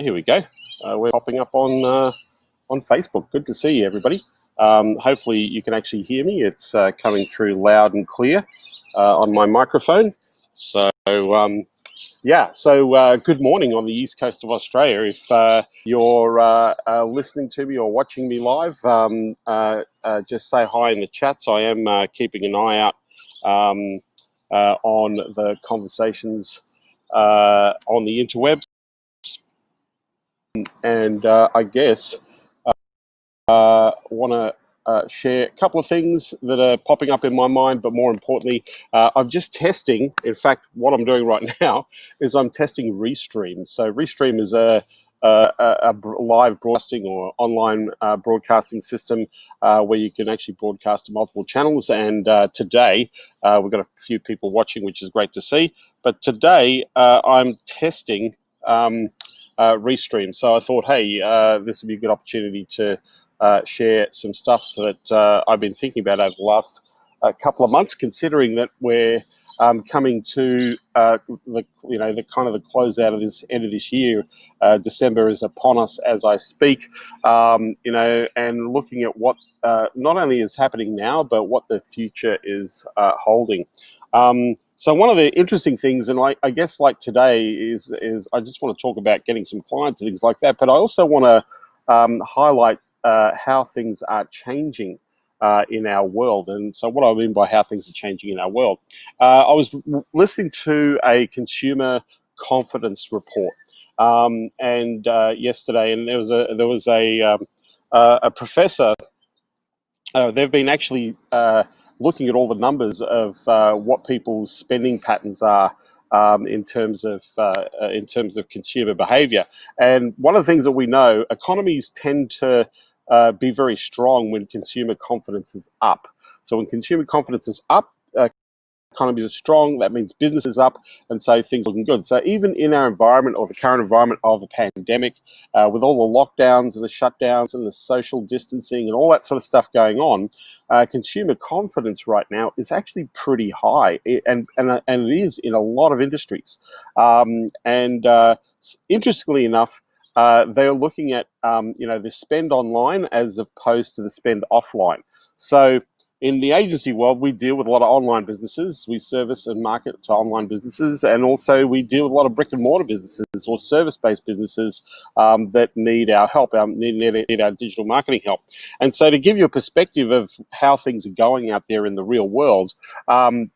Here we go. We're popping up on Facebook. Good to see you, everybody. Hopefully you can actually hear me. It's coming through loud and clear on my microphone. So good morning on the east coast of Australia. If you're listening to me or watching me live, just say hi in the chats. I am keeping an eye out on the conversations on the interwebs. And I guess want to share a couple of things that are popping up in my mind, but more importantly, I'm just testing. In fact, what I'm doing right now is I'm testing Restream. So Restream is a live broadcasting or online broadcasting system where you can actually broadcast to multiple channels. And today, we've got a few people watching, which is great to see. But today, I'm testing Restream. So I thought, hey, this would be a good opportunity to share some stuff that I've been thinking about over the last couple of months, considering that we're coming to the kind of the closeout of this end of this year. December is upon us as I speak, and looking at what not only is happening now, but what the future is holding. So one of the interesting things, and I guess like today is I just want to talk about getting some clients and things like that, but I also want to highlight how things are changing in our world. And so what I mean by how things are changing in our world, I was listening to a consumer confidence report yesterday, and there was a professor. They've been actually looking at all the numbers of what people's spending patterns are in terms of consumer behaviour. And one of the things that we know, economies tend to be very strong when consumer confidence is up. So when consumer confidence is up, economies are strong, that means business is up, and so things are looking good. So even in our environment, or the current environment of a pandemic, with all the lockdowns and the shutdowns and the social distancing and all that sort of stuff going on, consumer confidence right now is actually pretty high, and it is in a lot of industries. Interestingly enough, they're looking at the spend online as opposed to the spend offline. So in the agency world, we deal with a lot of online businesses. We service and market to online businesses, and also we deal with a lot of brick and mortar businesses or service-based businesses that need our help, need our digital marketing help. And so to give you a perspective of how things are going out there in the real world,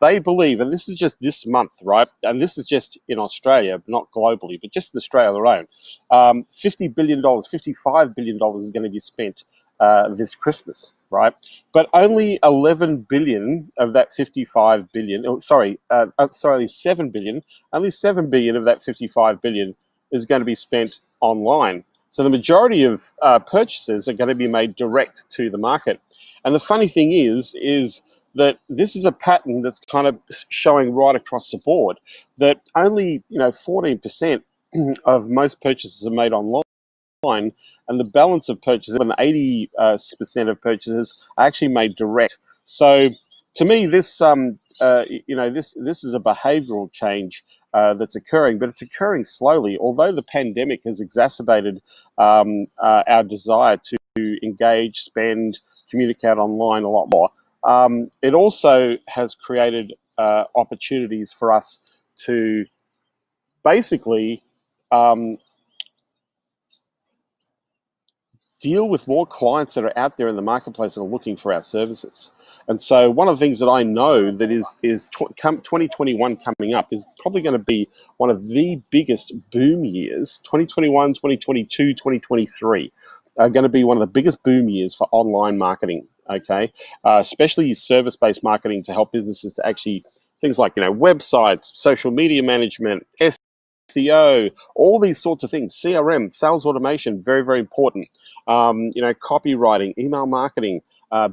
they believe, and this is just this month, right? And this is just in Australia, not globally, but just in Australia alone, $50 billion, $55 billion is going to be spent this Christmas, right? But only 11 billion of that 55 billion, only 7 billion, only 7 billion of that 55 billion is going to be spent online. So the majority of purchases are going to be made direct to the market. And the funny thing is that this is a pattern that's kind of showing right across the board, that only 14% of most purchases are made online, and the balance of purchases, and 80% of purchases are actually made direct. So, to me, this this is a behavioural change that's occurring, but it's occurring slowly. Although the pandemic has exacerbated our desire to engage, spend, communicate online a lot more, it also has created opportunities for us to basically deal with more clients that are out there in the marketplace and are looking for our services. And so one of the things that I know that is 2021 coming up is probably going to be one of the biggest boom years. 2021, 2022, 2023 are going to be one of the biggest boom years for online marketing, okay? Especially service-based marketing to help businesses to actually, things like, websites, social media management, SEO, all these sorts of things, CRM, sales automation, very, very important. Copywriting, email marketing,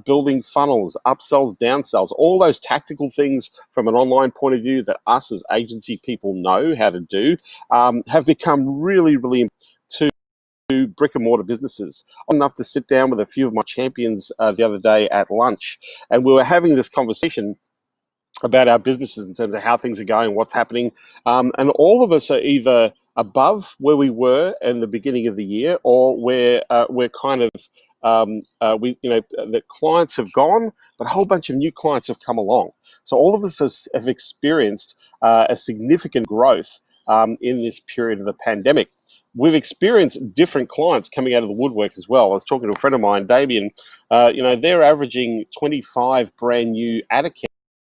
building funnels, upsells, downsells, all those tactical things from an online point of view that us as agency people know how to do, have become really, really important to brick and mortar businesses. I'm enough to sit down with a few of my champions the other day at lunch, and we were having this conversation about our businesses in terms of how things are going, what's happening, and all of us are either above where we were in the beginning of the year, or we're kind of that clients have gone, but a whole bunch of new clients have come along. So all of us have experienced a significant growth in this period of the pandemic. We've experienced different clients coming out of the woodwork as well. I was talking to a friend of mine, Damien. They're averaging 25 brand new ad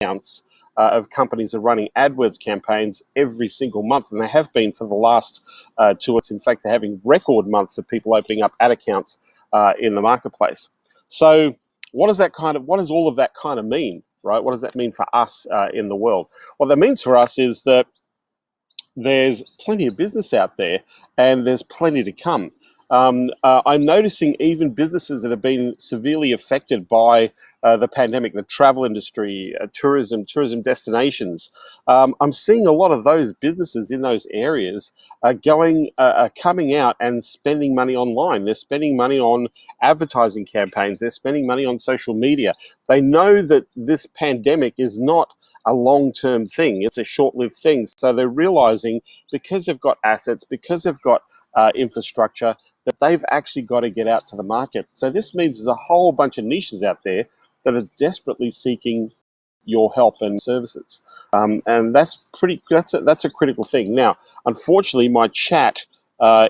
accounts of companies that are running AdWords campaigns every single month, and they have been for the last 2 months. In fact, they're having record months of people opening up ad accounts in the marketplace. So, what does all of that kind of mean, right? What does that mean for us in the world? What that means for us is that there's plenty of business out there, and there's plenty to come. I'm noticing even businesses that have been severely affected by the pandemic, the travel industry, tourism destinations. I'm seeing a lot of those businesses in those areas coming out and spending money online. They're spending money on advertising campaigns. They're spending money on social media. They know that this pandemic is not a long-term thing. It's a short-lived thing. So they're realizing, because they've got assets, because they've got infrastructure, that they've actually got to get out to the market. So this means there's a whole bunch of niches out there that are desperately seeking your help and services, and that's a critical thing. Now, unfortunately, my chat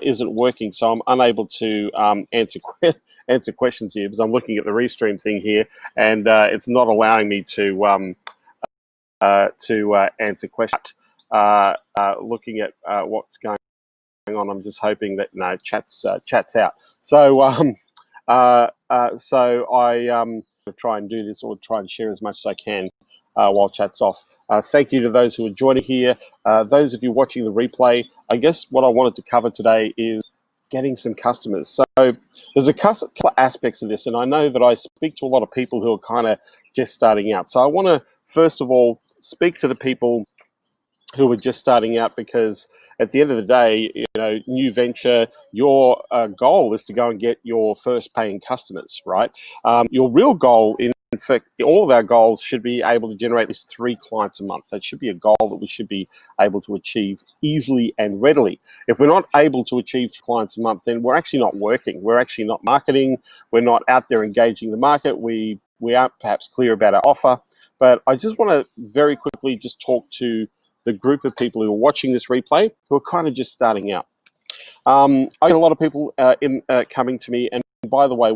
isn't working, so I'm unable to answer questions here, because I'm looking at the restream thing here, and it's not allowing me to answer questions. Looking at what's going on, I'm just hoping that chat's out. So I try and do this, or try and share as much as I can while chat's off. Thank you to those who are joining here. Those of you watching the replay, I guess what I wanted to cover today is getting some customers. So there's a couple aspects of this, and I know that I speak to a lot of people who are kind of just starting out. So I want to first of all speak to the people who are just starting out, because at the end of the day, new venture, your goal is to go and get your first paying customers, right? Your real goal, in fact, all of our goals should be able to generate at least 3 clients a month. That should be a goal that we should be able to achieve easily and readily. If we're not able to achieve clients a month, then we're actually not working. We're actually not marketing. We're not out there engaging the market. We aren't perhaps clear about our offer. But I just want to very quickly just talk to the group of people who are watching this replay who are kind of just starting out. I get a lot of people coming to me, and by the way,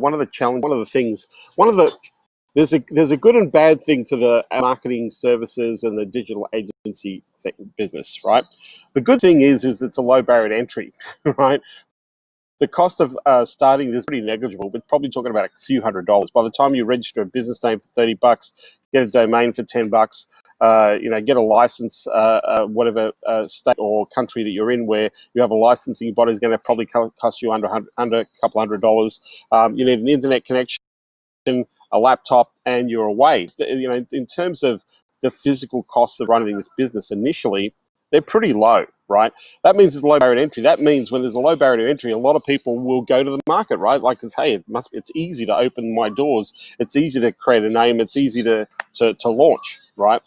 there's a good and bad thing to the marketing services and the digital agency business, right? The good thing is it's a low barrier to entry, right? The cost of starting this is pretty negligible. We're probably talking about a few $100s. By the time you register a business name for $30, get a domain for $10, get a license, whatever state or country that you're in where you have a licensing body is going to probably cost you under a couple $100. You need an internet connection, a laptop, and you're away. In terms of the physical costs of running this business initially, they're pretty low, right? That means there's a low barrier to entry. That means when there's a low barrier to entry, a lot of people will go to the market, right? Like, it's easy to open my doors. It's easy to create a name. It's easy to launch, right?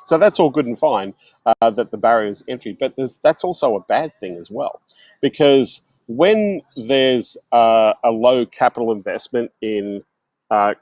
So that's all good and fine, that the barrier is entry. But that's also a bad thing as well, because when there's a low capital investment in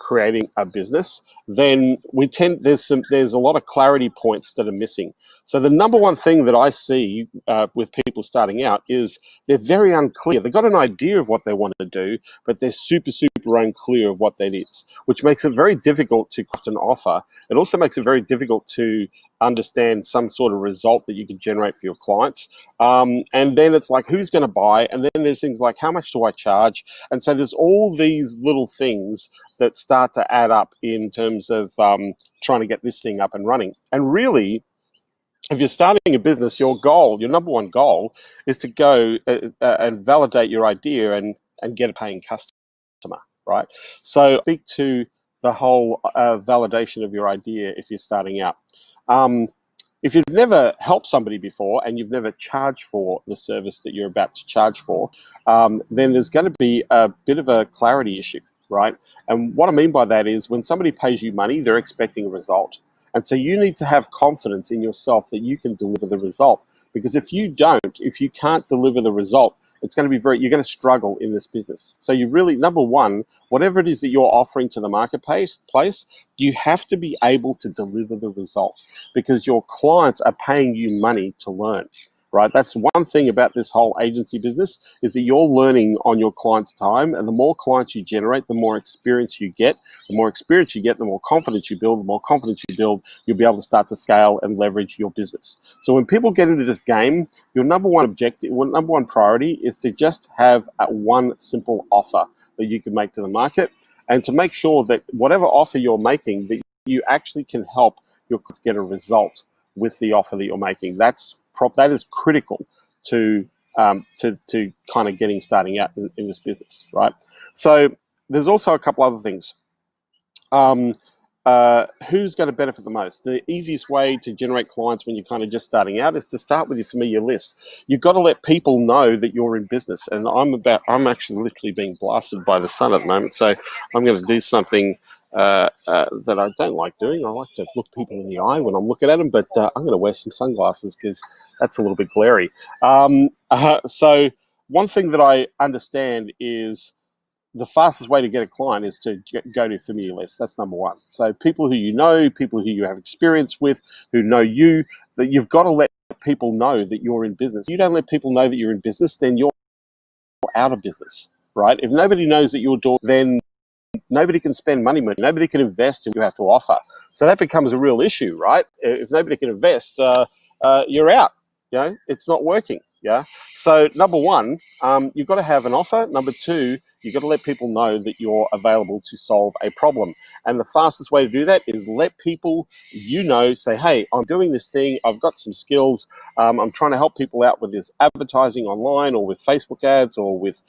creating a business, then there's a lot of clarity points that are missing. So the number one thing that I see with people starting out is they're very unclear. They've got an idea of what they want to do, but they're super unclear of what that is, which makes it very difficult to craft an offer. It also makes it very difficult to understand some sort of result that you can generate for your clients. And then it's like, who's going to buy? And then there's things like, how much do I charge? And so there's all these little things that start to add up in terms of trying to get this thing up and running. And really, if you're starting a business, your number one goal, is to go and validate your idea and get a paying customer, right? So speak to the whole validation of your idea if you're starting out. If you've never helped somebody before and you've never charged for the service that you're about to charge for, then there's going to be a bit of a clarity issue, right? And what I mean by that is, when somebody pays you money, they're expecting a result. And so you need to have confidence in yourself that you can deliver the result. Because if you don't, if you can't deliver the result, it's going to be you're going to struggle in this business. So you really, number one, whatever it is that you're offering to the marketplace, you have to be able to deliver the result, because your clients are paying you money to learn. Right, that's one thing about this whole agency business, is that you're learning on your clients' time, and the more clients you generate, the more experience you get. The more experience you get, the more confidence you build. The more confidence you build, you'll be able to start to scale and leverage your business. So when people get into this game, your number one objective, number one priority is to just have one simple offer that you can make to the market, and to make sure that whatever offer you're making, that you actually can help your clients get a result with the offer that you're making. That is critical to kind of starting out in this business, right? So there's also a couple other things. Who's going to benefit the most? The easiest way to generate clients when you're kind of just starting out is to start with your familiar list. You've got to let people know that you're in business. And I'm actually literally being blasted by the sun at the moment, so I'm going to do something that I don't like doing. I like to look people in the eye when I'm looking at them, but I'm going to wear some sunglasses because that's a little bit glary. So one thing that I understand is the fastest way to get a client is to go to familiar lists. That's number one. So people who you know, people who you have experience with, who know you, that you've got to let people know that you're in business. If you don't let people know that you're in business, then you're out of business, right? If nobody knows that you're doing, then nobody can spend money, nobody can invest in what you have to offer. So that becomes a real issue, right? If nobody can invest, you're out. It's not working. Yeah. So number one, you've got to have an offer. Number two, you've got to let people know that you're available to solve a problem. And the fastest way to do that is let people, say, hey, I'm doing this thing. I've got some skills. I'm trying to help people out with this advertising online, or with Facebook ads, or with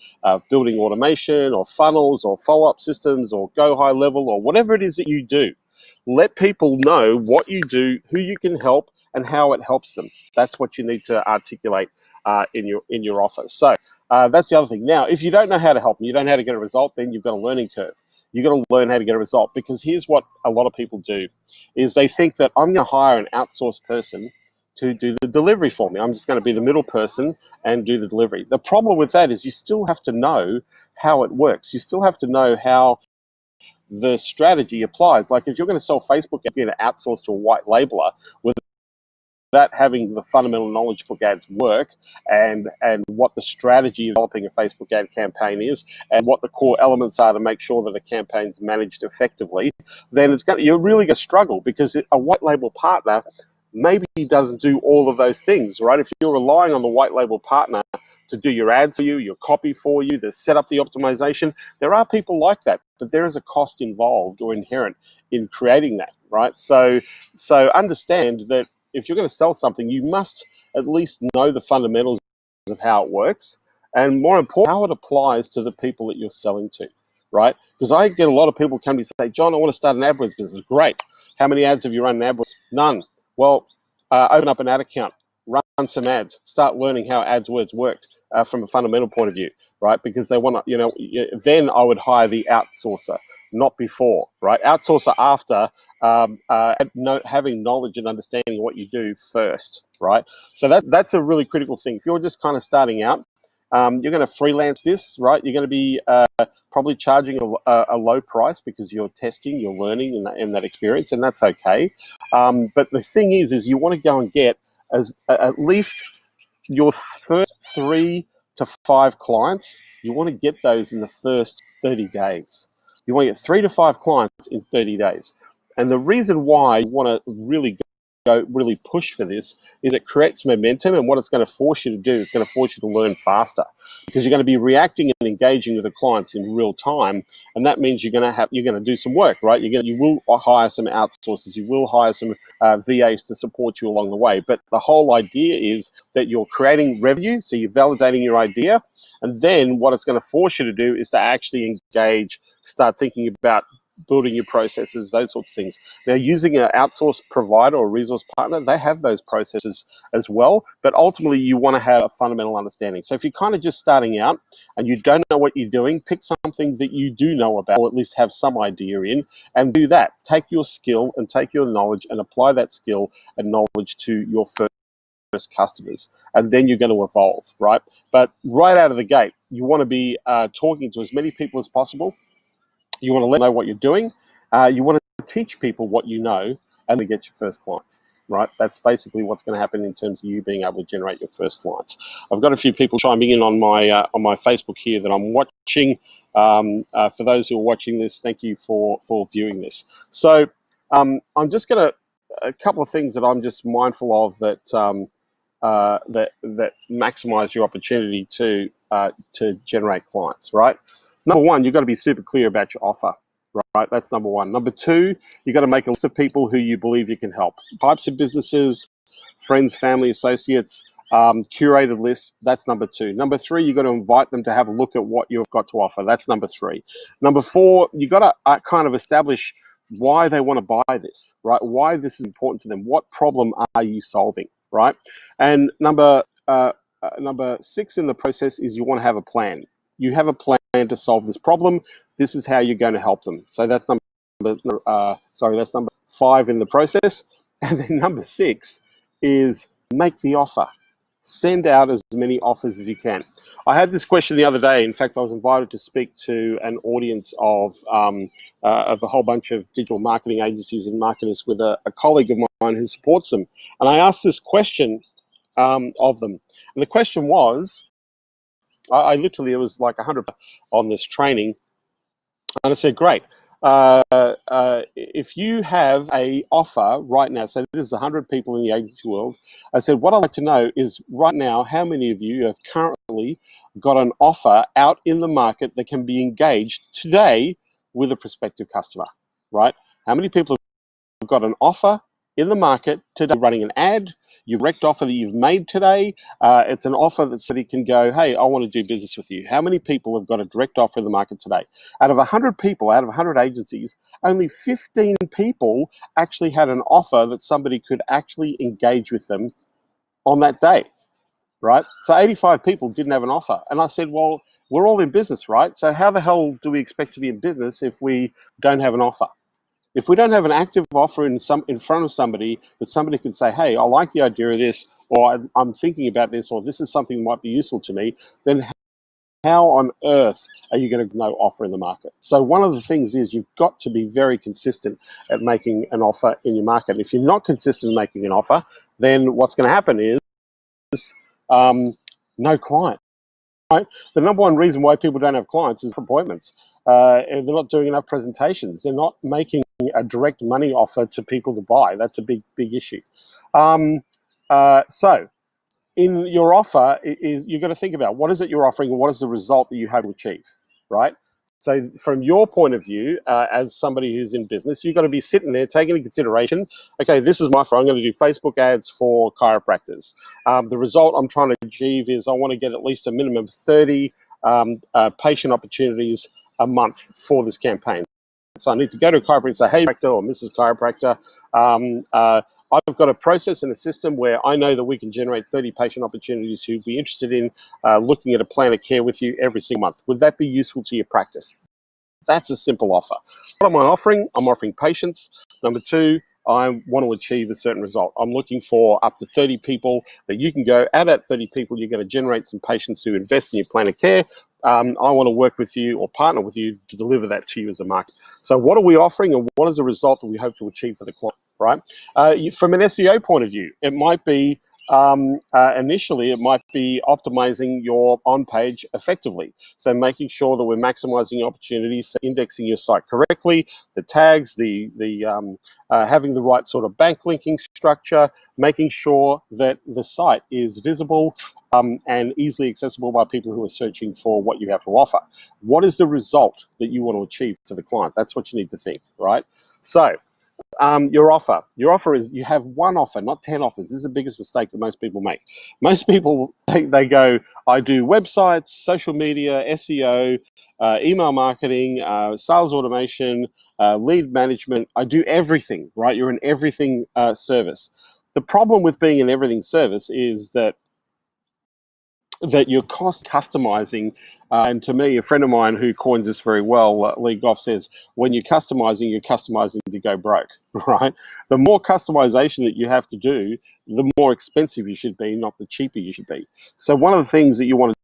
building automation, or funnels, or follow-up systems, or go high level, or whatever it is that you do. Let people know what you do, who you can help, and how it helps them. That's what you need to articulate in your offer. So that's the other thing. Now, if you don't know how to help them, you don't know how to get a result, then you've got a learning curve. You've got to learn how to get a result, because here's what a lot of people do, is they think that I'm going to hire an outsourced person to do the delivery for me. I'm just going to be the middle person and do the delivery. The problem with that is you still have to know how it works. You still have to know how the strategy applies. Like if you're going to sell Facebook, you're going to outsource to a white labeler without having the fundamental knowledge book ads work, and what the strategy of developing a Facebook ad campaign is, and what the core elements are to make sure that the campaign's managed effectively, then you're really going to struggle, because a white label partner maybe doesn't do all of those things, right? If you're relying on the white label partner to do your ads for you, your copy for you, to set up the optimization, there are people like that, but there is a cost involved or inherent in creating that, right? So understand that if you're going to sell something, you must at least know the fundamentals of how it works, and more important, how it applies to the people that you're selling to, right? Because I get a lot of people come to me and say, John, I want to start an AdWords business. Great. How many ads have you run in AdWords? None. Well, open up an ad account, run some ads, start learning how AdWords worked from a fundamental point of view, right? Because they want to, then I would hire the outsourcer, not before, right? Outsourcer after having knowledge and understanding of what you do first, right? So that's a really critical thing. If you're just kind of starting out, you're going to freelance this, right? You're going to be probably charging a low price, because you're testing, you're learning in that experience, and that's okay. But the thing is you want to go and get at least your first 3 to 5 clients. You want to get those in the first 30 days. You want to get 3 to 5 clients in 30 days. And the reason why you want to really push for this is it creates momentum, and what it's going to force you to do is going to force you to learn faster, because you're going to be reacting and engaging with the clients in real time, and that means you're going to do some work, right? You will hire some outsourcers, you will hire some VAs to support you along the way, but the whole idea is that you're creating revenue, so you're validating your idea, and then what it's going to force you to do is to actually engage, start thinking about building your processes, those sorts of things. Now, using an outsourced provider or resource partner, they have those processes as well, but ultimately you want to have a fundamental understanding. So if you're kind of just starting out and you don't know what you're doing, pick something that you do know about, or at least have some idea in, and do that. Take your skill and take your knowledge and apply that skill and knowledge to your first first customers, and then you're going to evolve, right? But right out of the gate, you want to be talking to as many people as possible. You want to let them know what you're doing. You want to teach people what you know, and to get your first clients, right? That's basically what's going to happen in terms of you being able to generate your first clients. I've got a few people chiming in on my Facebook here that I'm watching. For those who are watching this, thank you for viewing this. So I'm just going to a couple of things that I'm just mindful of that that maximize your opportunity to generate clients, right? Number one, you've got to be super clear about your offer, right? That's number one. Number two, you've got to make a list of people who you believe you can help. Types of businesses, friends, family, associates, curated list. That's number two. Number three, you've got to invite them to have a look at what you've got to offer. That's number three. Number four, you've got to kind of establish why they want to buy this, right? Why this is important to them. What problem are you solving, right? And number six in the process is you want to have a plan. You have a plan to solve this problem. This is how you're going to help them. So that's that's number five in the process. And then number six is make the offer. Send out as many offers as you can. I had this question the other day. In fact, I was invited to speak to an audience of a whole bunch of digital marketing agencies and marketers with a colleague of mine who supports them. And I asked this question of them. And the question was, I literally, it was like 100 on this training. And I said, great. If you have a offer right now, so this is 100 people in the agency world, I said, what I'd like to know is right now, how many of you have currently got an offer out in the market that can be engaged today with a prospective customer, right? How many people have got an offer in the market today, running an ad, your direct offer that you've made today? It's an offer that somebody can go, hey, I want to do business with you. How many people have got a direct offer in the market today? Out of 100 people, out of 100 agencies, only 15 people actually had an offer that somebody could actually engage with them on that day, right? So 85 people didn't have an offer. And I said, well, we're all in business, right? So how the hell do we expect to be in business if we don't have an offer? If we don't have an active offer in front of somebody that somebody can say, hey, I like the idea of this, or I'm thinking about this, or this is something that might be useful to me, then how on earth are you going to know offer in the market? So one of the things is you've got to be very consistent at making an offer in your market. If you're not consistent in making an offer, then what's going to happen is no client. Right? The number one reason why people don't have clients is appointments. They're not doing enough presentations. They're not making a direct money offer to people to buy. That's a big issue. So in your offer, you've got to think about what is it you're offering and what is the result that you have to achieve, right? So from your point of view, as somebody who's in business, you've got to be sitting there taking into consideration, okay, this is my offer. I'm going to do Facebook ads for chiropractors. The result I'm trying to achieve is I want to get at least a minimum of 30 patient opportunities a month for this campaign. So I need to go to a chiropractor and say, hey, Chiropractor or Mrs. Chiropractor, I've got a process and a system where I know that we can generate 30 patient opportunities who'd be interested in looking at a plan of care with you every single month. Would that be useful to your practice? That's a simple offer. What am I offering? I'm offering patients. Number two, I want to achieve a certain result. I'm looking for up to 30 people that you can go, out of that 30 people, you're going to generate some patients who invest in your plan of care. I want to work with you or partner with you to deliver that to you as a market. So what are we offering and what is the result that we hope to achieve for the client, right? From an SEO point of view, it might be initially, it might be optimizing your on-page effectively. So making sure that we're maximizing the opportunity for indexing your site correctly, the tags, having the right sort of backlinking structure, making sure that the site is visible and easily accessible by people who are searching for what you have to offer. What is the result that you want to achieve for the client? That's what you need to think, right? So your offer. Your offer is you have one offer, not 10 offers. This is the biggest mistake that most people make. Most people, they go, I do websites, social media, SEO, email marketing, sales automation, lead management. I do everything, right? You're an everything service. The problem with being an everything service is that that you're customizing. And to me, a friend of mine who coins this very well, Lee Goff, says, when you're customizing to go broke, right? The more customization that you have to do, the more expensive you should be, not the cheaper you should be. So one of the things that you want to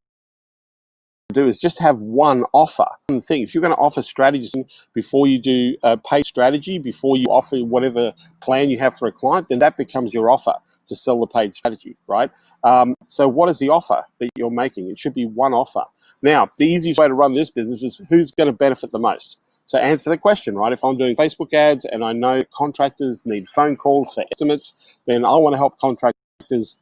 do is just have one offer. One thing, if you're going to offer strategies before you do a paid strategy, before you offer whatever plan you have for a client, then that becomes your offer to sell the paid strategy, right? So what is the offer that you're making? It should be one offer. Now, the easiest way to run this business is who's going to benefit the most. So answer the question, right? If I'm doing Facebook ads and I know contractors need phone calls for estimates, then I want to help contractors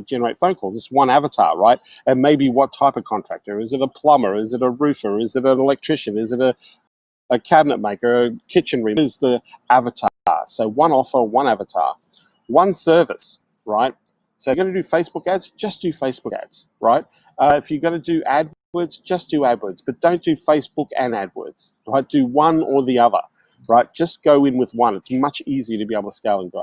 generate phone calls. It's one avatar, right? And maybe what type of contractor? Is it a plumber? Is it a roofer? Is it an electrician? Is it a cabinet maker, a kitchen remodeler? Is the avatar? So one offer, one avatar, one service, right? So if you're going to do Facebook ads, just do Facebook ads, right? If you're going to do AdWords, just do AdWords, but don't do Facebook and AdWords, right? Do one or the other, right? Just go in with one. It's much easier to be able to scale and grow.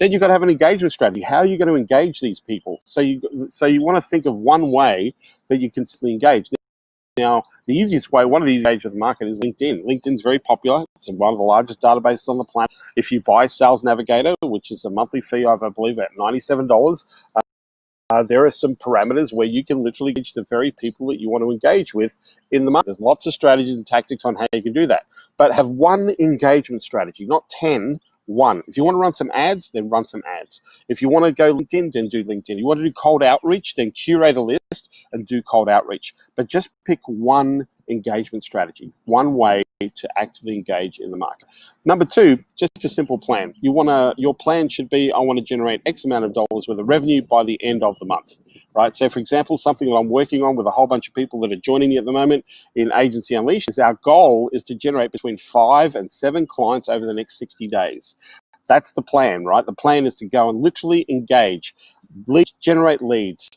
Then you've got to have an engagement strategy. How are you going to engage these people? So you want to think of one way that you consistently engage. Now, the easiest way, one of the easiest ways of the market is LinkedIn. LinkedIn's very popular. It's one of the largest databases on the planet. If you buy Sales Navigator, which is a monthly fee of, I believe, at $97, there are some parameters where you can literally reach the very people that you want to engage with in the market. There's lots of strategies and tactics on how you can do that. But have one engagement strategy, not 10, one. If you want to run some ads, then run some ads. If you want to go LinkedIn, then do LinkedIn. You want to do cold outreach, then curate a list and do cold outreach. But just pick one engagement strategy, one way to actively engage in the market. Number two, just a simple plan. Your plan should be, I want to generate X amount of dollars worth of revenue by the end of the month, right? So for example, something that I'm working on with a whole bunch of people that are joining me at the moment in Agency Unleashed is our goal is to generate between 5 and 7 clients over the next 60 days. That's the plan, right? The plan is to go and literally engage, generate leads,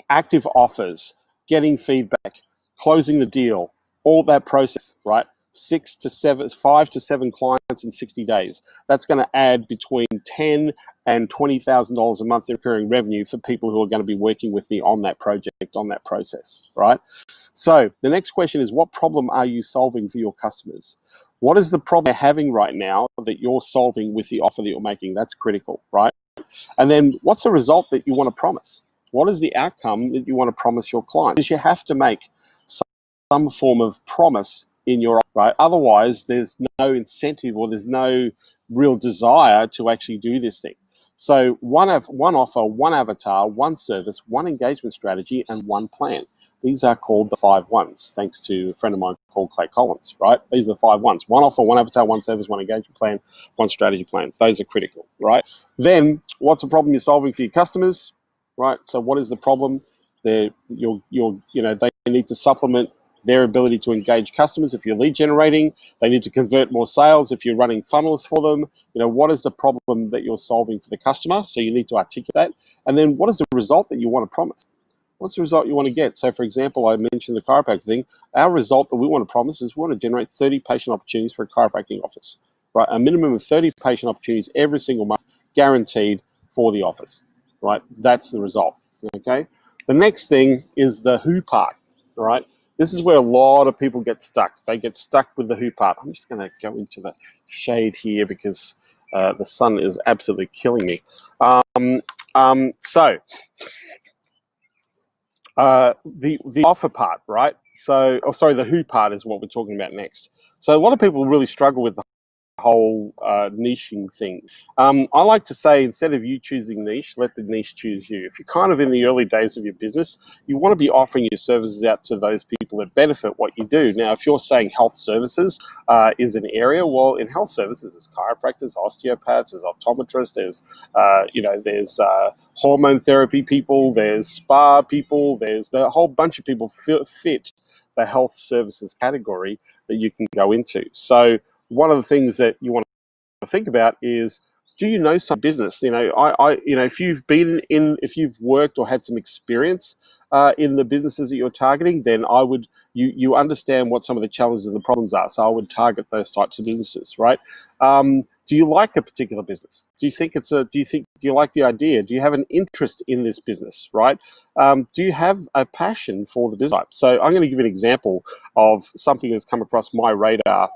active offers, getting feedback, closing the deal, all that process, right? 5 to 7 clients in 60 days. That's going to add between $10,000 and $20,000 a month in recurring revenue for people who are going to be working with me on that project, on that process, right? So the next question is, what problem are you solving for your customers? What is the problem they're having right now that you're solving with the offer that you're making? That's critical, right? And then what's the result that you want to promise? What is the outcome that you want to promise your client? Because you have to make some form of promise in your offer, right? Otherwise, there's no incentive or there's no real desire to actually do this thing. So one offer, one avatar, one service, one engagement strategy, and one plan. These are called the 5 ones, thanks to a friend of mine called Clay Collins, right? These are the 5 ones. One offer, one avatar, one service, one engagement plan, one strategy plan. Those are critical, right? Then what's the problem you're solving for your customers, right? So what is the problem? They need to supplement their ability to engage customers. If you're lead generating, they need to convert more sales. If you're running funnels for them, what is the problem that you're solving for the customer? So you need to articulate that. And then what is the result that you want to promise? What's the result you want to get? So for example, I mentioned the chiropractic thing. Our result that we want to promise is we want to generate 30 patient opportunities for a chiropractic office, right? A minimum of 30 patient opportunities every single month, guaranteed for the office, right? That's the result, okay? The next thing is the who part, all right? This is where a lot of people get stuck. They get stuck with the who part. I'm just going to go into the shade here because the sun is absolutely killing me. The offer part, right? So, the who part is what we're talking about next. So a lot of people really struggle with the whole niching thing. I like to say, instead of you choosing niche, let the niche choose you. If you're kind of in the early days of your business, you want to be offering your services out to those people that benefit what you do. Now, if you're saying health services is an area, well, in health services, there's chiropractors, osteopaths, there's optometrists, there's hormone therapy people, there's spa people, there's a whole bunch of people fit the health services category that you can go into. So one of the things that you want to think about is, do you know some business? If you've worked or had some experience in the businesses that you're targeting, then you understand what some of the challenges and the problems are. So I would target those types of businesses, right? Do you like a particular business? Do you like the idea? Do you have an interest in this business, right? Do you have a passion for the business type? So I'm going to give you an example of something that's come across my radar,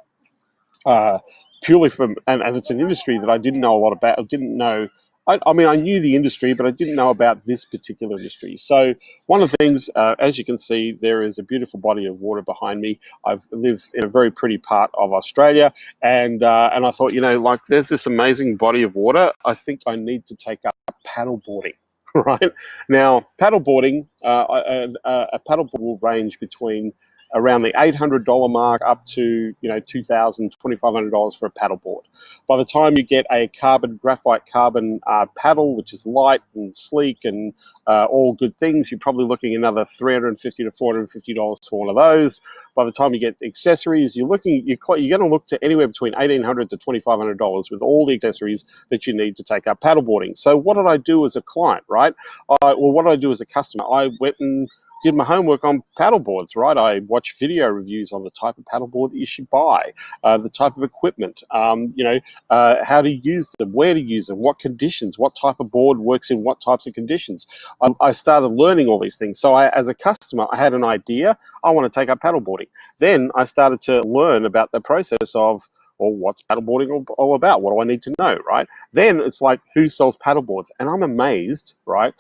uh, purely from, and it's an industry that I didn't know a lot about. I didn't know. I mean, I knew the industry, but I didn't know about this particular industry. So one of the things, as you can see, there is a beautiful body of water behind me. I live in a very pretty part of Australia, and I thought, like, there's this amazing body of water. I think I need to take up paddle boarding. Right now, paddleboarding, a paddleboard will range between around the $800 mark up to $2,000, $2,500 for a paddleboard. By the time you get a graphite carbon paddle, which is light and sleek and all good things, you're probably looking another $350 to $450 for one of those. By the time you get accessories, you're going to look to anywhere between $1,800 to $2,500 with all the accessories that you need to take up paddleboarding. So what did I do as a client, right? What did I do as a customer? I went and did my homework on paddleboards, right? I watched video reviews on the type of paddleboard that you should buy, the type of equipment, how to use them, where to use them, what conditions, what type of board works in what types of conditions. I started learning all these things. So as a customer, I had an idea. I want to take up paddleboarding. Then I started to learn about the process of, well, what's paddleboarding all about? What do I need to know, right? Then it's like, who sells paddleboards? And I'm amazed, right?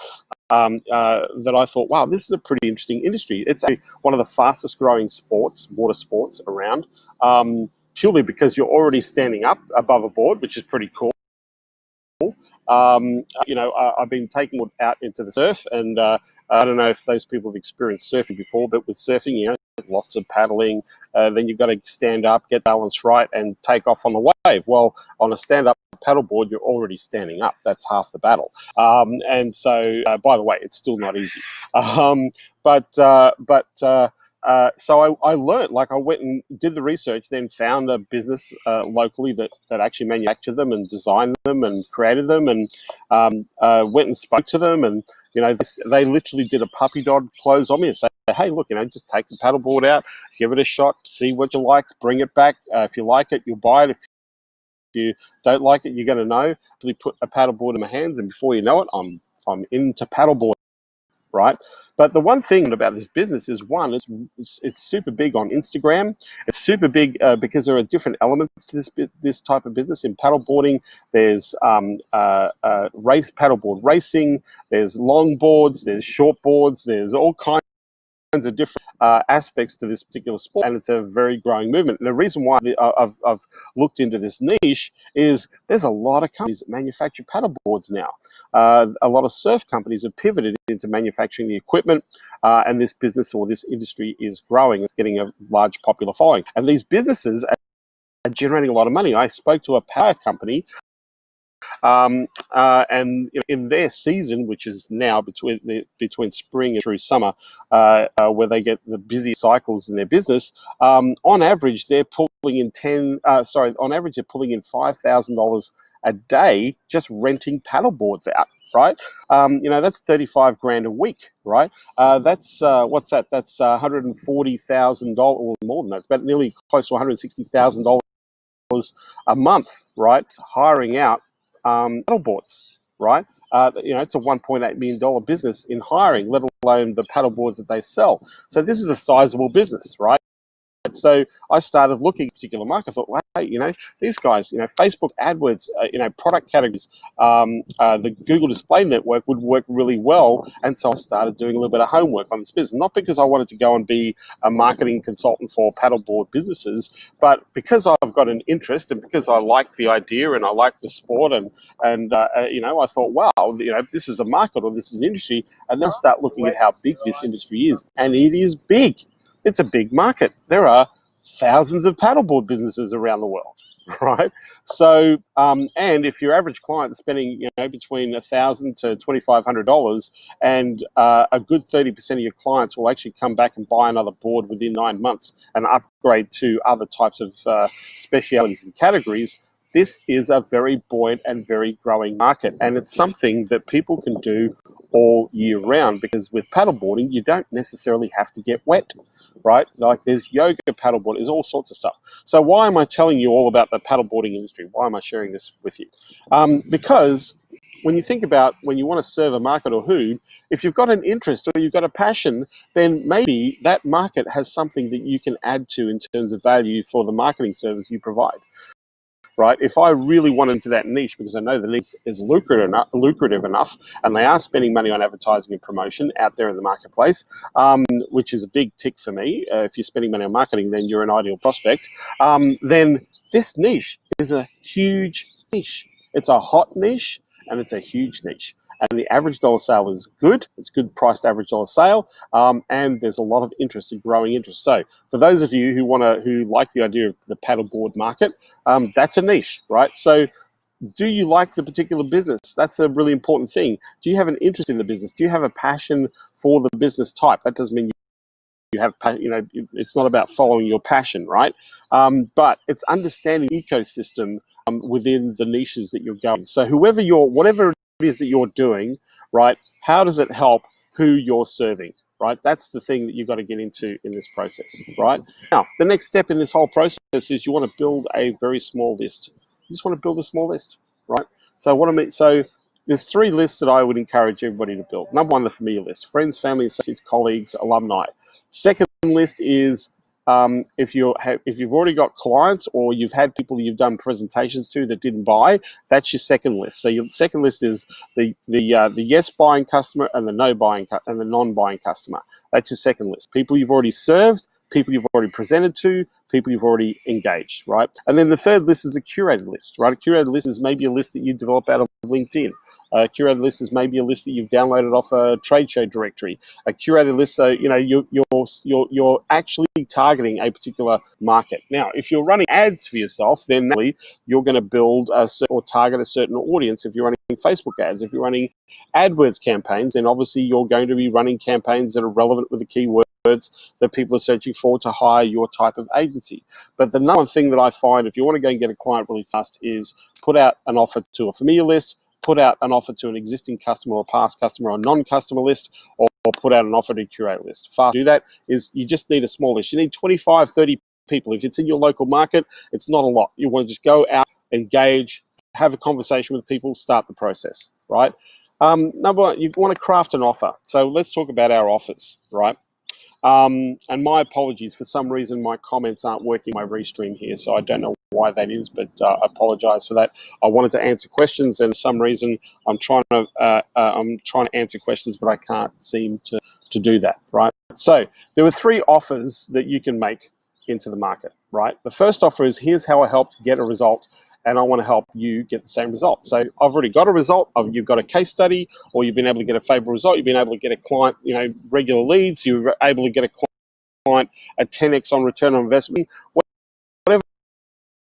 That I thought, wow, this is a pretty interesting industry. It's one of the fastest growing water sports around, purely because you're already standing up above a board, which is pretty cool. I've been taking it out into the surf, and I don't know if those people have experienced surfing before, but with surfing, lots of paddling. Then you've got to stand up, get balance right, and take off on the wave. Well, on a stand-up paddleboard, you're already standing up. That's half the battle. And so, by the way, it's still not easy. So I learned, like, I went and did the research, then found a business locally that actually manufactured them and designed them and created them, and went and spoke to them, and they literally did a puppy dog close on me and say, hey, look, just take the paddleboard out, give it a shot, see what you like, bring it back. If you like it, you'll buy it. If you don't like it, you're going to know. Really put a paddleboard in my hands, and before you know it, I'm into paddleboard. Right, but the one thing about this business is, one, it's super big on Instagram. It's super big because there are different elements to this type of business. In paddleboarding, there's paddleboard racing, there's long boards, there's short boards, there's all kinds of different aspects to this particular sport, and it's a very growing movement. And the reason why I've looked into this niche is there's a lot of companies that manufacture paddleboards now. A lot of surf companies have pivoted into manufacturing the equipment, and this business or this industry is growing. It's getting a large popular following, and these businesses are generating a lot of money. I spoke to a power company, and in their season, which is now between spring and through summer, where they get the busy cycles in their business, on average they're pulling in they're pulling in $5,000 a day just renting paddleboards out, right? That's 35 grand a week, right? That's what's that? That's $140,000 or more than that. It's about nearly close to $160,000 a month, right? Hiring out paddleboards, right? It's a $1.8 million business in hiring, let alone the paddleboards that they sell. So this is a sizable business, right? So I started looking at a particular market. I thought, wow, these guys, Facebook AdWords, product categories, the Google Display Network would work really well. And so I started doing a little bit of homework on this business, not because I wanted to go and be a marketing consultant for paddleboard businesses, but because I've got an interest and because I like the idea and I like the sport, and I thought, wow, this is a market or this is an industry, and then I start looking at how big this industry is, and it is big. It's a big market. There are thousands of paddleboard businesses around the world, right? So, and if your average client is spending, between $1,000 to $2,500, and a good 30% of your clients will actually come back and buy another board within 9 months and upgrade to other types of specialities and categories, this is a very buoyant and very growing market, and it's something that people can do all year round, because with paddleboarding, you don't necessarily have to get wet, right? Like there's yoga paddleboard, there's all sorts of stuff. So why am I telling you all about the paddleboarding industry? Why am I sharing this with you? Because when you think about when you want to serve a market or who, if you've got an interest or you've got a passion, then maybe that market has something that you can add to in terms of value for the marketing service you provide. Right? If I really want into that niche, because I know the niche is lucrative enough, and they are spending money on advertising and promotion out there in the marketplace, which is a big tick for me. If you're spending money on marketing, then you're an ideal prospect. Then this niche is a huge niche. It's a hot niche, and it's a huge niche. And the average dollar sale is good. It's good priced average dollar sale, and there's a lot of interest and growing interest. So for those of you who like the idea of the paddleboard market, that's a niche, right? So do you like the particular business? That's a really important thing. Do you have an interest in the business? Do you have a passion for the business type? That doesn't mean you have, it's not about following your passion, right? But it's understanding the ecosystem within the niches that you're going. So whatever it is that you're doing, right, how does it help who you're serving, right? That's the thing that you've got to get into in this process, right? Now, the next step in this whole process is you want to build a very small list. You just want to build a small list, right? So there's 3 lists that I would encourage everybody to build. Number 1, the familiar list: friends, family, associates, colleagues, alumni. Second list is if you've already got clients or you've had people that you've done presentations to that didn't buy, that's your second list. So your second list is the yes buying customer and the no buying and the non-buying customer. That's your second list. People you've already served, people you've already presented to, people you've already engaged, right? And then the third list is a curated list, right? A curated list is maybe a list that you develop out of LinkedIn. A curated list is maybe a list that you've downloaded off a trade show directory. A curated list, so you're actually targeting a particular market. Now, if you're running ads for yourself, then you're going to build or target a certain audience. If you're running Facebook ads, if you're running AdWords campaigns, then obviously you're going to be running campaigns that are relevant with the keywords that people are searching for to hire your type of agency. But the number one thing that I find, if you want to go and get a client really fast, is put out an offer to a familiar list, put out an offer to an existing customer or past customer or non-customer list, or put out an offer to a curated list. Fast to do that is you just need a small list. You need 25, 30 people. If it's in your local market, it's not a lot. You want to just go out, engage, have a conversation with people, start the process, right? Number 1, you want to craft an offer. So let's talk about our offers, right? And my apologies, for some reason my comments aren't working my restream here, so I don't know why that is, but I apologize for that. I wanted to answer questions, and for some reason I'm trying to answer questions, but I can't seem to do that, right? So there were 3 offers that you can make into the market, right? The first offer is, here's how I helped get a result, and I want to help you get the same result. So I've already got a result, you've got a case study, or you've been able to get a favorable result, you've been able to get a client, regular leads, you were able to get a client a 10x on return on investment, whatever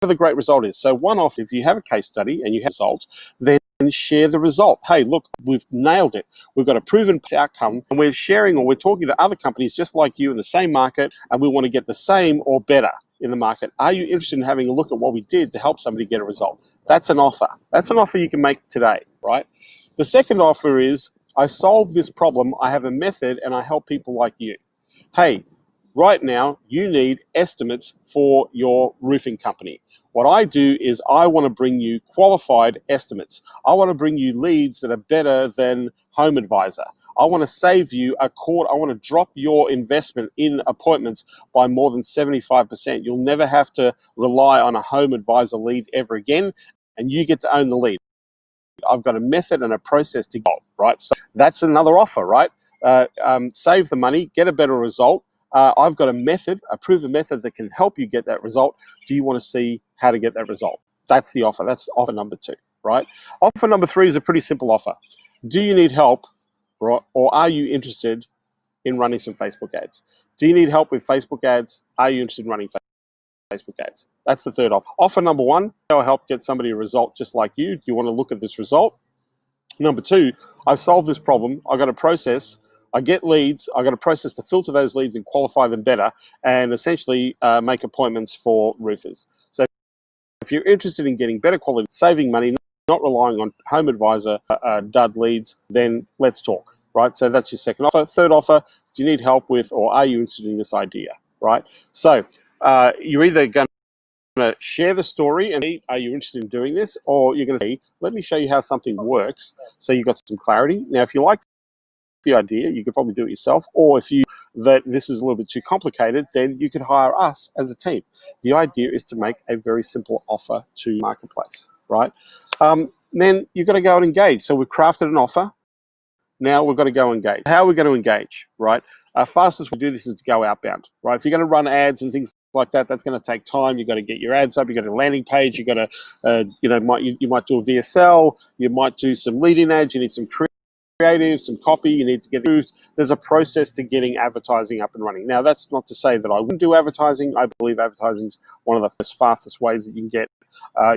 the great result is. So one off, if you have a case study and you have a result, then share the result. Hey, look, we've nailed it. We've got a proven outcome, and we're sharing, or we're talking to other companies just like you in the same market, and we want to get the same or better in the market. Are you interested in having a look at what we did to help somebody get a result? That's an offer. That's an offer you can make today, right? The second offer is, I solve this problem, I have a method, and I help people like you. Hey, right now, you need estimates for your roofing company. What I do is I want to bring you qualified estimates. I want to bring you leads that are better than Home Advisor. I want to save you I want to drop your investment in appointments by more than 75%. You'll never have to rely on a Home Advisor lead ever again, and you get to own the lead. I've got a method and a process to go, right? So that's another offer, right? Save the money, get a better result. I've got a method, a proven method that can help you get that result. Do you want to see how to get that result? That's the offer. That's offer number 2, right? Offer number 3 is a pretty simple offer. Do you need help, right? Or are you interested in running some Facebook ads? Do you need help with Facebook ads? Are you interested in running Facebook ads? That's the third offer. Offer number 1, I'll help get somebody a result just like you. Do you want to look at this result? Number 2, I've solved this problem. I've got a process. I get leads. I've got a process to filter those leads and qualify them better, and essentially make appointments for roofers. So if you're interested in getting better quality, saving money, not relying on Home Advisor dud leads, then let's talk, right? So that's your second offer. Third offer, do you need help with, or are you interested in this idea, right? So you're either going to share the story and see, are you interested in doing this, or you're going to say, let me show you how something works, so you've got some clarity. Now, if you like the idea, you could probably do it yourself, or if you that this is a little bit too complicated, then you could hire us as a team. The idea is to make a very simple offer to marketplace, right? Then you've got to go and engage. So we've crafted an offer. Now we've got to go engage. How are we going to engage, right? Fastest way to do this is to go outbound, right? If you're going to run ads and things like that, that's going to take time. You've got to get your ads up. You've got a landing page. You've got to, you might do a VSL. You might do some lead-in ads. You need some creative, some copy, you need to get it. There's a process to getting advertising up and running. Now, that's not to say that I wouldn't do advertising. I believe advertising is one of the fastest ways that you can get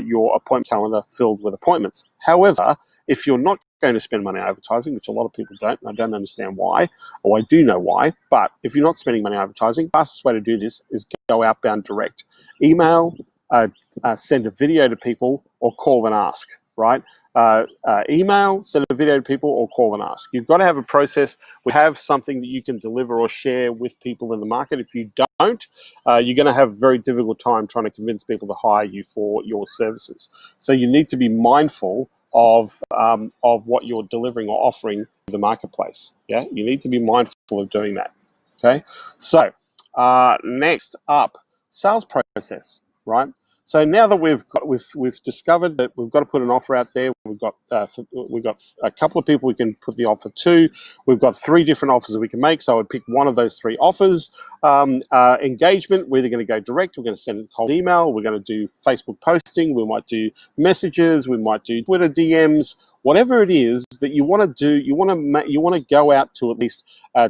your appointment calendar filled with appointments. However, if you're not going to spend money on advertising, which a lot of people don't, and I don't understand why, or I do know why, but if you're not spending money on advertising, the fastest way to do this is go outbound direct. Email, send a video to people, or call and ask. Right? Email, send a video to people, or call and ask. You've got to have a process. We have something that you can deliver or share with people in the market. If you don't, you're going to have a very difficult time trying to convince people to hire you for your services. So you need to be mindful of what you're delivering or offering to the marketplace. Yeah, you need to be mindful of doing that. Okay. So next up, sales process. Right. So now that we've discovered that we've got to put an offer out there, we've got a couple of people we can put the offer to. We've got 3 different offers that we can make. So I would pick one of those 3 offers. Engagement, we're either going to go direct, we're going to send a cold email, we're going to do Facebook posting, we might do messages, we might do Twitter DMs, whatever it is that you want to do. You want to go out to at least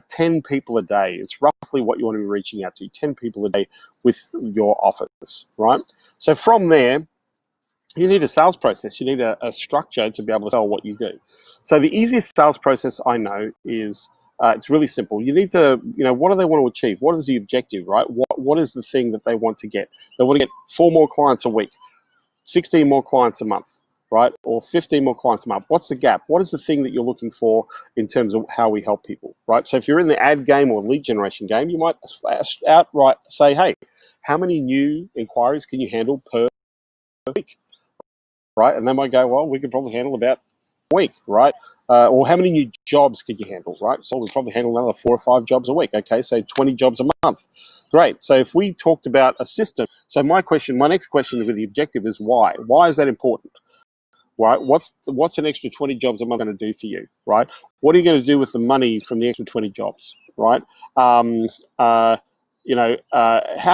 10 people a day. It's roughly what you want to be reaching out to, 10 people a day with your offers, right? So from there, you need a sales process. You need a structure to be able to sell what you do. So the easiest sales process I know is it's really simple. You need to, what do they want to achieve? What is the objective, right? What is the thing that they want to get? They want to get 4 more clients a week, 16 more clients a month, right? Or 15 more clients a month. What's the gap? What is the thing that you're looking for in terms of how we help people, right? So if you're in the ad game or lead generation game, you might outright say, hey, how many new inquiries can you handle per week, right? And they might go, well, we could probably handle about a week, right? Or how many new jobs could you handle, right? So we probably handle another 4 or 5 jobs a week. Okay, so 20 jobs a month. Great. So if we talked about a system, so my next question with the objective is why? Why is that important? Right? What's an extra 20 jobs a month going to do for you, right? What are you going to do with the money from the extra 20 jobs, right? How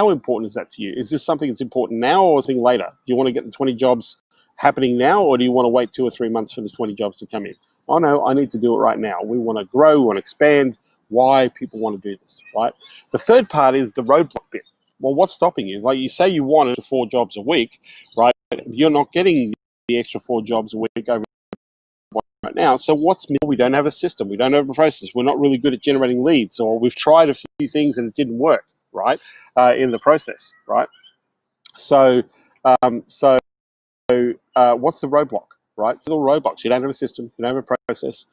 important is that to you? Is this something that's important now or something later? Do you want to get the 20 jobs happening now, or do you want to wait 2 or 3 months for the 20 jobs to come in? Oh no, I need to do it right now. We want to grow, we want to expand. Why people want to do this, right? The third part is the roadblock bit. Well, what's stopping you? Like you say you wanted 4 jobs a week, right? You're not getting the extra 4 jobs a week over right now. So we don't have a system, we don't have a process, we're not really good at generating leads, or we've tried a few things and it didn't work, right? In the process, right? So what's the roadblock, right? It's little roadblocks. You don't have a system, you don't have a process.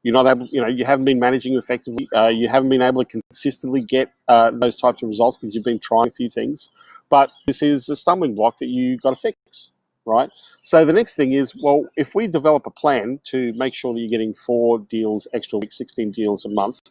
You're not able, you haven't been managing effectively. You haven't been able to consistently get those types of results because you've been trying a few things. But this is a stumbling block that you got to fix, right? So the next thing is, well, if we develop a plan to make sure that you're getting 4 deals extra a week, 16 deals a month,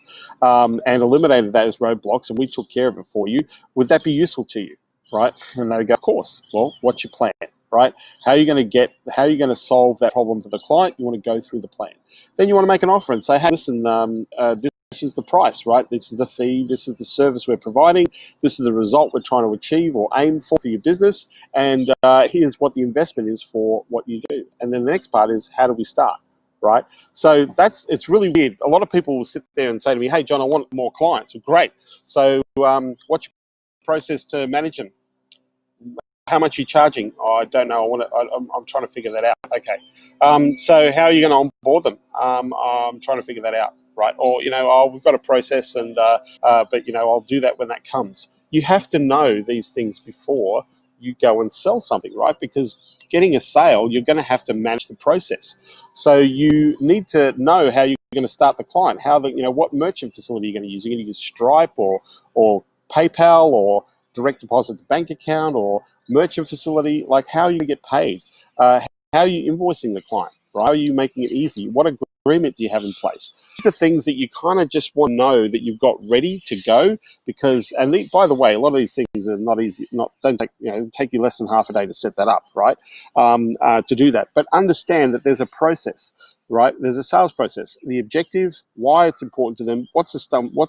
and eliminated those roadblocks, and we took care of it for you, would that be useful to you, right? And they go, of course. Well, what's your plan, right? How are you going to solve that problem for the client? You want to go through the plan. Then you want to make an offer and say, hey, listen, this is the price, right? This is the fee. This is the service we're providing. This is the result we're trying to achieve or aim for your business. And here's what the investment is for what you do. And then the next part is, how do we start, right? So it's really weird. A lot of people will sit there and say to me, hey, John, I want more clients. Well, great. So what's your process to manage them? How much are you charging? Oh, I don't know. I'm trying to figure that out. Okay. So how are you going to onboard them? I'm trying to figure that out, right? Or, we've got a process but, I'll do that when that comes. You have to know these things before you go and sell something, right? Because getting a sale, you're going to have to manage the process. So you need to know how you're going to start the client, what merchant facility you're going to use. You're going to use Stripe or PayPal or direct deposit to bank account or merchant facility. Like, how you get paid, how are you invoicing the client, right? How are you making it easy? What agreement do you have in place? These are things that you kind of just want to know that you've got ready to go, because, by the way, a lot of these things are not easy. Don't take you less than half a day to set that up, right? To do that, but understand that there's a process, right? There's a sales process. The objective, why it's important to them, what's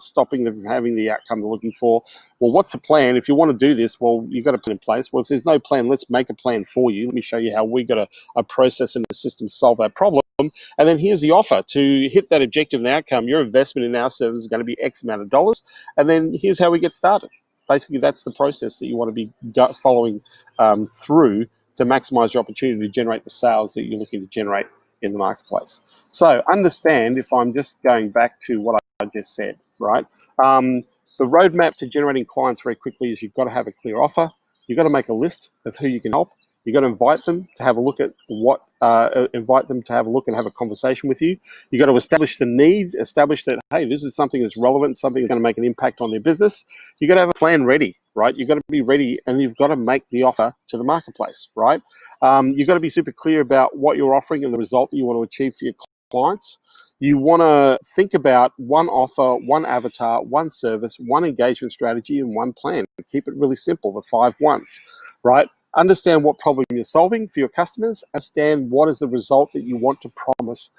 stopping them from having the outcome they're looking for. Well, what's the plan? If you want to do this, well, you've got to put in place. Well, if there's no plan, let's make a plan for you. Let me show you how we got a process and a system to solve that problem. And then here's the offer to hit that objective and outcome. Your investment in our service is going to be X amount of dollars. And then here's how we get started. Basically, that's the process that you want to be following through to maximize your opportunity to generate the sales that you're looking to generate in the marketplace. So understand, if I'm just going back to what I just said, right? The roadmap to generating clients very quickly is you've got to have a clear offer. You've got to make a list of who you can help. You've got to invite them to have a look at and have a conversation with you. You've got to establish the need, establish that, hey, this is something that's relevant, something that's going to make an impact on their business. You've got to have a plan ready, right? You've got to be ready, and you've got to make the offer to the marketplace, right? You've got to be super clear about what you're offering and the result that you want to achieve for your clients. You want to think about one offer, one avatar, one service, one engagement strategy, and one plan. Keep it really simple, the 5 ones, right? Understand what problem you're solving for your customers. Understand what is the result that you want to promise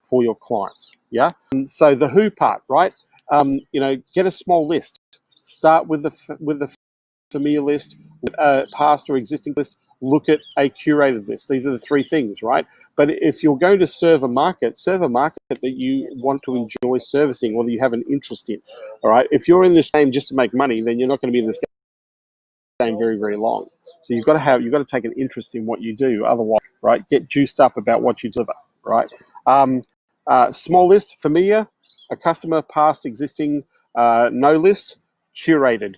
for your clients. Yeah. And so the who part, right? Get a small list. Start with the familiar list, past or existing list. Look at a curated list. These are the 3 things, right? But if you're going to serve a market that you want to enjoy servicing or that you have an interest in. All right. If you're in this game just to make money, then you're not going to be in this game very, very long. So you've got to take an interest in what you do. Otherwise, right, get juiced up about what you deliver, right? Small list, familiar, a customer, past, existing, no list, curated.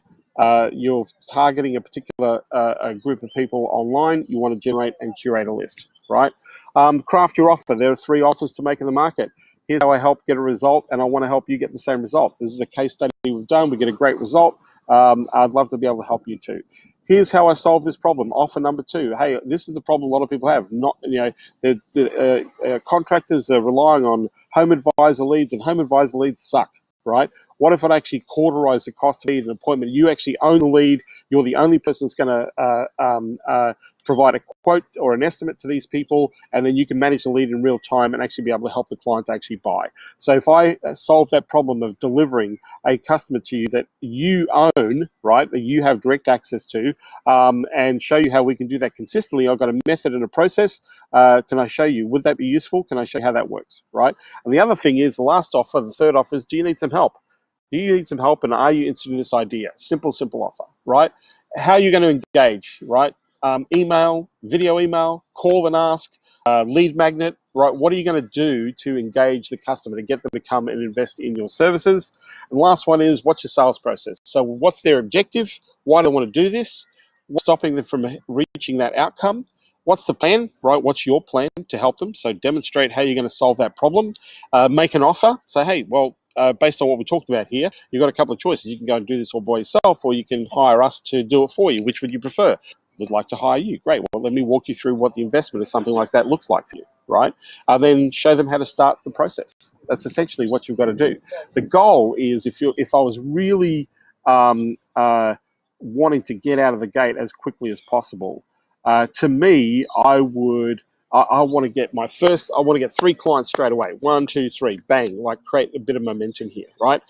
You're targeting a particular a group of people online. You want to generate and curate a list, right? Craft your offer. There are 3 offers to make in the market. Here's how I help get a result, and I want to help you get the same result. This is a case study we've done. We get a great result. I'd love to be able to help you too. Here's how I solve this problem. Offer number 2. Hey, this is the problem a lot of people have. Contractors are relying on home advisor leads, and home advisor leads suck, right? What if I actually cauterize the cost of an appointment? You actually own the lead. You're the only person that's going to provide a quote or an estimate to these people, and then you can manage the lead in real time and actually be able to help the client to actually buy. So if I solve that problem of delivering a customer to you that you own, right, that you have direct access to, and show you how we can do that consistently, I've got a method and a process. Can I show you? Would that be useful? Can I show you how that works, right? And the other thing is, the last offer, the 3rd offer is, do you need some help? Do you need some help, and are you interested in this idea? Simple offer, right? How are you going to engage, right? Email, video email, call and ask, lead magnet, right? What are you going to do to engage the customer, to get them to come and invest in your services? And the last one is, what's your sales process? So what's their objective? Why do they want to do this? What's stopping them from reaching that outcome? What's the plan, right? What's your plan to help them? So demonstrate how you're going to solve that problem. Make an offer. Say, hey, well, based on what we talked about here, you've got a couple of choices. You can go and do this all by yourself, or you can hire us to do it for you. Which would you prefer? Would like to hire you. Great. Well, let me walk you through what the investment of something like that looks like for you, right? Then show them how to start the process. That's essentially what you've got to do. The goal is, if I was really wanting to get out of the gate as quickly as possible, to me, I want to get I want to get 3 clients straight away. 1, 2, 3, bang, like create a bit of momentum here, right?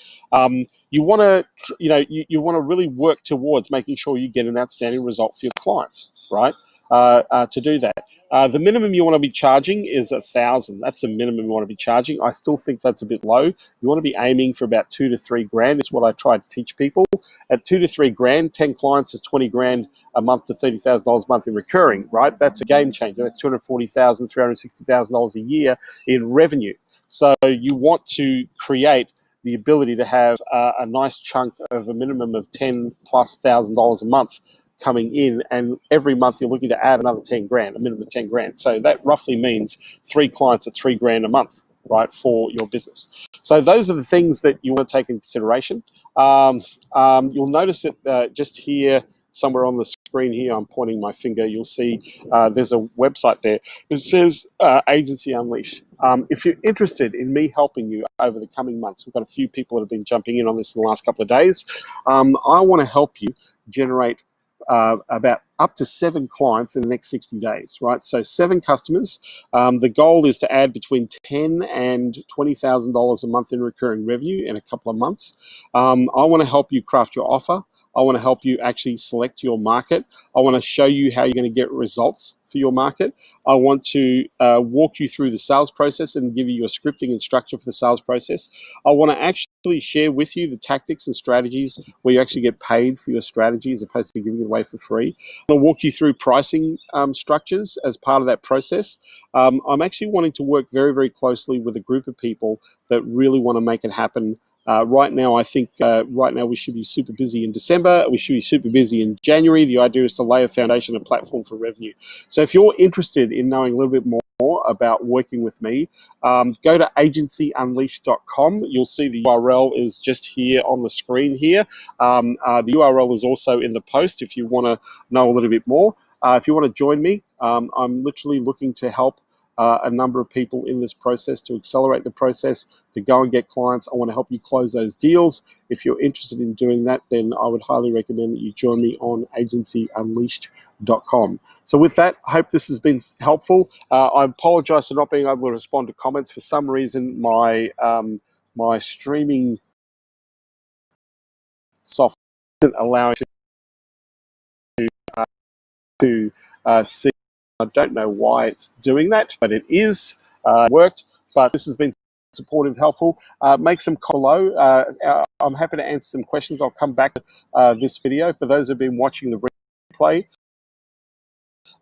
You want to, you want to really work towards making sure you get an outstanding result for your clients, right? To do that. The minimum you want to be charging is $1,000. That's the minimum you want to be charging. I still think that's a bit low. You want to be aiming for about $2 to $3 grand. Is what I try to teach people. At $2 to $3 grand, 10 clients is $20 grand a month to $30,000 a month in recurring, right? That's a game changer. That's $240,000, $360,000 a year in revenue. So you want to create the ability to have a nice chunk of a minimum of $10,000+ a month coming in, and every month you're looking to add another 10 grand, a minimum of 10 grand. So that roughly means 3 clients at 3 grand a month, right, for your business. So those are the things that you want to take into consideration. You'll notice that just here, somewhere on the screen here, I'm pointing my finger, you'll see there's a website there. It says Agency Unleashed. If you're interested in me helping you over the coming months, we've got a few people that have been jumping in on this in the last couple of days. I want to help you generate about up to 7 clients in the next 60 days, right? So 7 customers. The goal is to add between $10,000 and $20,000 a month in recurring revenue in a couple of months. I want to help you craft your offer. I want to help you actually select your market. I want to show you how you're going to get results for your market. I want to walk you through the sales process and give you your scripting and structure for the sales process. I want to actually share with you the tactics and strategies where you actually get paid for your strategy as opposed to giving it away for free. I'm going to walk you through pricing structures as part of that process. I'm actually wanting to work very, very closely with a group of people that really want to make it happen. Right now, I think right now we should be super busy in December. We should be super busy in January. The idea is to lay a foundation and platform for revenue. So if you're interested in knowing a little bit more about working with me, go to agencyunleashed.com. You'll see the URL is just here on the screen here. The URL is also in the post if you want to know a little bit more. If you want to join me, I'm literally looking to help a number of people in this process to accelerate the process, to go and get clients. I want to help you close those deals. If you're interested in doing that, then I would highly recommend that you join me on agencyunleashed.com. So with that, I hope this has been helpful. I apologize for not being able to respond to comments. For some reason, my my streaming software isn't allowing to see. I don't know why it's doing that, but it is worked. But this has been supportive, helpful. Make some comment below. I'm happy to answer some questions. I'll come back to this video. For those who have been watching the replay,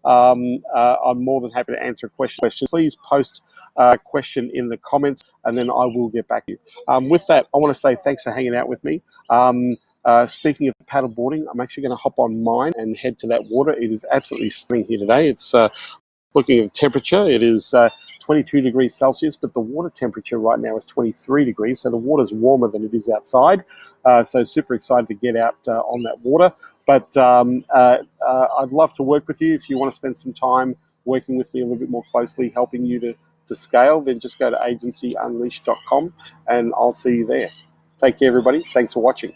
I'm more than happy to answer a question. Please post a question in the comments, and then I will get back to you. With that, I want to say thanks for hanging out with me. Speaking of paddleboarding, I'm actually going to hop on mine and head to that water. It is absolutely stunning here today. It's looking at the temperature, it is 22 degrees Celsius, but the water temperature right now is 23 degrees, so the water's warmer than it is outside. So super excited to get out on that water. But I'd love to work with you. If you want to spend some time working with me a little bit more closely, helping you to scale, then just go to agencyunleashed.com and I'll see you there. Take care, everybody. Thanks for watching.